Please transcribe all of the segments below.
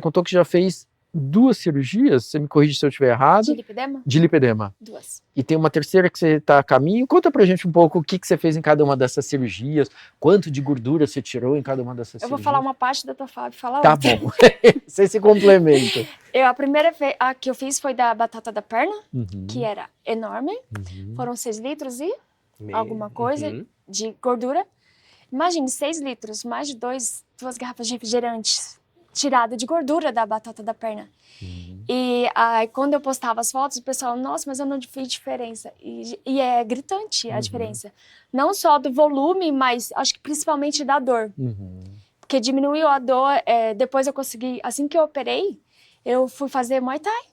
contou que já fez 2 cirurgias, você me corrige se eu estiver errado. De lipedema? De lipedema. 2. E tem uma terceira que você está a caminho. Conta pra gente um pouco o que você fez em cada uma dessas cirurgias, quanto de gordura você tirou em cada uma dessas cirurgias. Eu vou falar uma parte, da tua Fábio fala Tá outra. bom, você se complementa. A primeira a que eu fiz foi da batata da perna, Uhum. que era enorme. Uhum. Foram 6 litros e alguma coisa de gordura. Imagine, 6 litros, mais de 2 garrafas de refrigerantes tirada de gordura da batata da perna. Uhum. E aí, quando eu postava as fotos, o pessoal, nossa, mas eu não vi diferença. E é gritante a diferença. Não só do volume, mas acho que principalmente da dor. Uhum. Porque diminuiu a dor, depois eu consegui, assim que eu operei, eu fui fazer Muay Thai,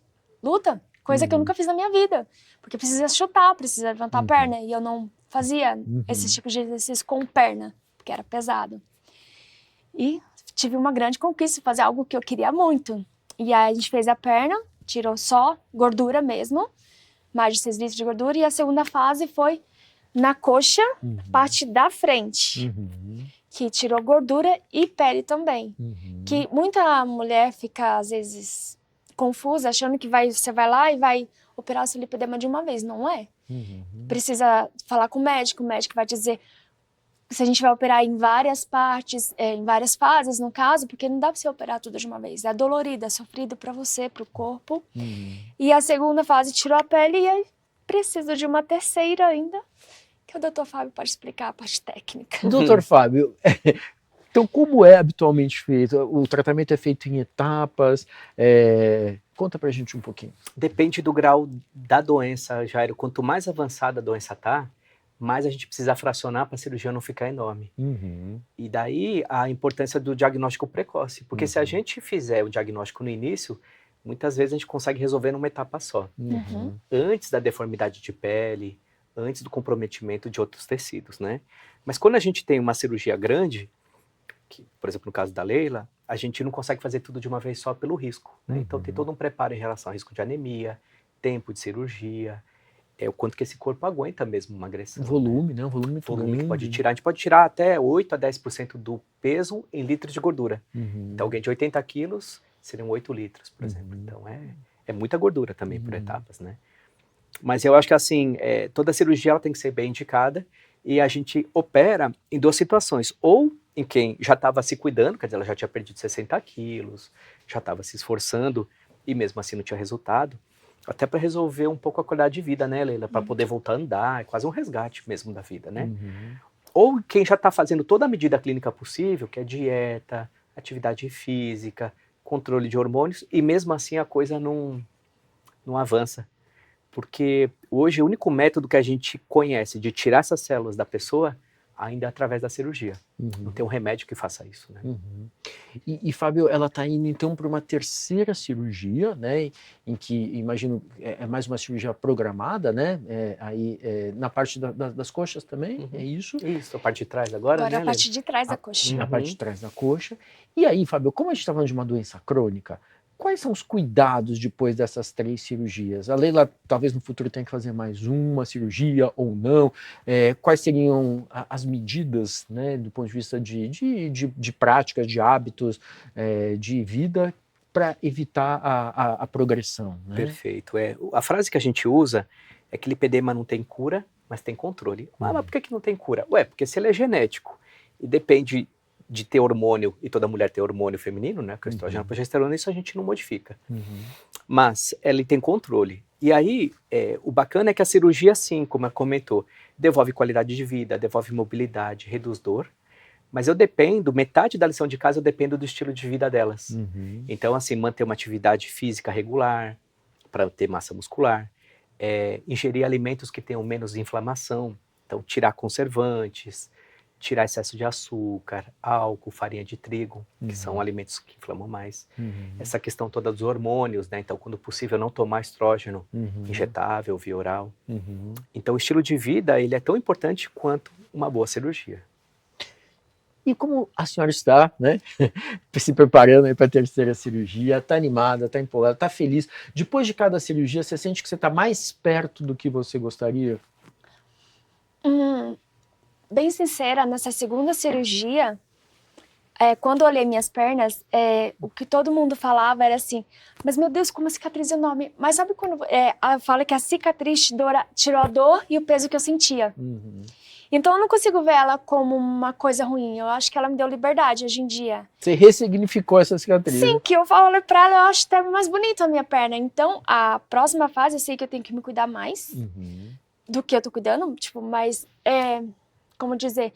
luta, coisa que eu nunca fiz na minha vida. Porque precisa chutar, precisa levantar a perna, e eu não fazia esse tipo de exercício com perna, porque era pesado. E tive uma grande conquista, fazer algo que eu queria muito. E aí a gente fez a perna, tirou só gordura mesmo, mais de 6 litros de gordura, e a segunda fase foi na coxa, parte da frente. Que tirou gordura e pele também. Que muita mulher fica, às vezes, confusa, achando que você vai lá e vai operar o seu lipedema de uma vez. Não é. Precisa falar com o médico vai dizer se a gente vai operar em várias partes, em várias fases, no caso, porque não dá pra você operar tudo de uma vez. É dolorido, é sofrido pra você, pro corpo. E a segunda fase tirou a pele e aí precisa de uma terceira ainda, que o Dr. Fábio pode explicar a parte técnica. Doutor Fábio, então como é habitualmente feito? O tratamento é feito em etapas? Conta pra gente um pouquinho. Depende do grau da doença, Jairo. Quanto mais avançada a doença tá, mais a gente precisa fracionar para a cirurgia não ficar enorme. E daí a importância do diagnóstico precoce. Porque se a gente fizer o diagnóstico no início, muitas vezes a gente consegue resolver numa etapa só. Antes da deformidade de pele, antes do comprometimento de outros tecidos, né? Mas quando a gente tem uma cirurgia grande, que, por exemplo, no caso da Leila, a gente não consegue fazer tudo de uma vez só pelo risco, né? Então tem todo um preparo em relação ao risco de anemia, tempo de cirurgia, o quanto que esse corpo aguenta mesmo uma agressão. Volume, né? Um volume muito grande. Que pode tirar. A gente pode tirar até 8 a 10% do peso em litros de gordura. Então alguém de 80 quilos seriam 8 litros, por exemplo. Então é muita gordura também por etapas, né? Mas eu acho que assim, toda cirurgia ela tem que ser bem indicada e a gente opera em 2 situações. Ou em quem já estava se cuidando, quer dizer, ela já tinha perdido 60 quilos, já estava se esforçando e mesmo assim não tinha resultado. Até para resolver um pouco a qualidade de vida, né, Leila? Para poder voltar a andar, é quase um resgate mesmo da vida, né? Ou quem já está fazendo toda a medida clínica possível, que é dieta, atividade física, controle de hormônios, e mesmo assim a coisa não avança. Porque hoje o único método que a gente conhece de tirar essas células da pessoa ainda é através da cirurgia. Não tem um remédio que faça isso, né? E Fábio, ela está indo então para uma terceira cirurgia, né? Em que, imagino, é mais uma cirurgia programada, né? Na parte das coxas também, é isso? Isso, a parte de trás agora, Agora né, a parte de trás da coxa. A parte de trás da coxa. E aí, Fábio, como a gente está falando de uma doença crônica, quais são os cuidados depois dessas 3 cirurgias? A Leila talvez no futuro tenha que fazer mais uma cirurgia ou não. Quais seriam as medidas, né, do ponto de vista de práticas, de hábitos, de vida para evitar a progressão? Né? Perfeito. A frase que a gente usa é que lipedema não tem cura, mas tem controle. Mas por que não tem cura? Porque se ele é genético e depende de ter hormônio, e toda mulher tem hormônio feminino, né, que é o estrogênio, a progesterona, isso a gente não modifica. Mas ele tem controle. E aí, o bacana é que a cirurgia, sim, como ela comentou, devolve qualidade de vida, devolve mobilidade, reduz dor, mas eu dependo, metade da lição de casa eu dependo do estilo de vida delas. Então, assim, manter uma atividade física regular, para ter massa muscular, ingerir alimentos que tenham menos inflamação, então tirar conservantes, tirar excesso de açúcar, álcool, farinha de trigo, que são alimentos que inflamam mais. Essa questão toda dos hormônios, né? Então, quando possível, não tomar estrógeno injetável, via oral. Então, o estilo de vida, ele é tão importante quanto uma boa cirurgia. E como a senhora está, né, se preparando para a terceira cirurgia, está animada, está empolgada, está feliz? Depois de cada cirurgia, você sente que você está mais perto do que você gostaria? Bem sincera, nessa segunda cirurgia, quando eu olhei minhas pernas, o que todo mundo falava era assim, mas meu Deus, como a cicatriz é enorme. Mas sabe quando fala que a cicatriz tirou a dor e o peso que eu sentia? Uhum. Então eu não consigo ver ela como uma coisa ruim. Eu acho que ela me deu liberdade hoje em dia. Você ressignificou essa cicatriz. Sim, que eu falo pra ela, eu acho até mais bonita a minha perna. Então, a próxima fase, eu sei que eu tenho que me cuidar mais do que eu tô cuidando. Tipo, mas, como dizer,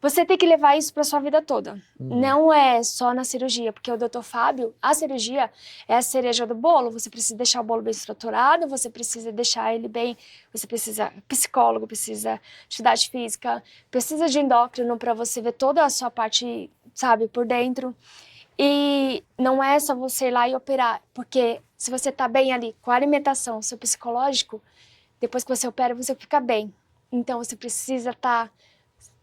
você tem que levar isso pra sua vida toda. Não é só na cirurgia, porque o Dr. Fábio, a cirurgia é a cereja do bolo. Você precisa deixar o bolo bem estruturado, você precisa deixar ele bem... Você precisa psicólogo, precisa de atividade física, precisa de endócrino pra você ver toda a sua parte, sabe, por dentro. E não é só você ir lá e operar, porque se você tá bem ali com a alimentação, seu psicológico, depois que você opera, você fica bem. Então, você precisa estar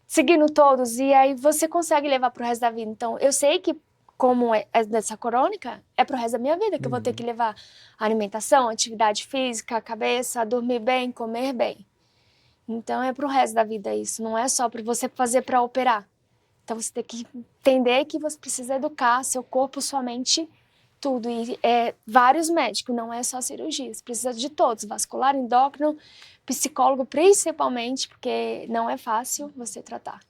seguindo todos e aí você consegue levar pro resto da vida. Então, eu sei que como é dessa crônica, é pro resto da minha vida que eu vou ter que levar alimentação, atividade física, cabeça, dormir bem, comer bem. Então, é pro resto da vida isso, não é só para você fazer para operar. Então, você tem que entender que você precisa educar seu corpo, sua mente, tudo. E vários médicos, não é só cirurgia. Você precisa de todos, vascular, endócrino, psicólogo principalmente, porque não é fácil você tratar.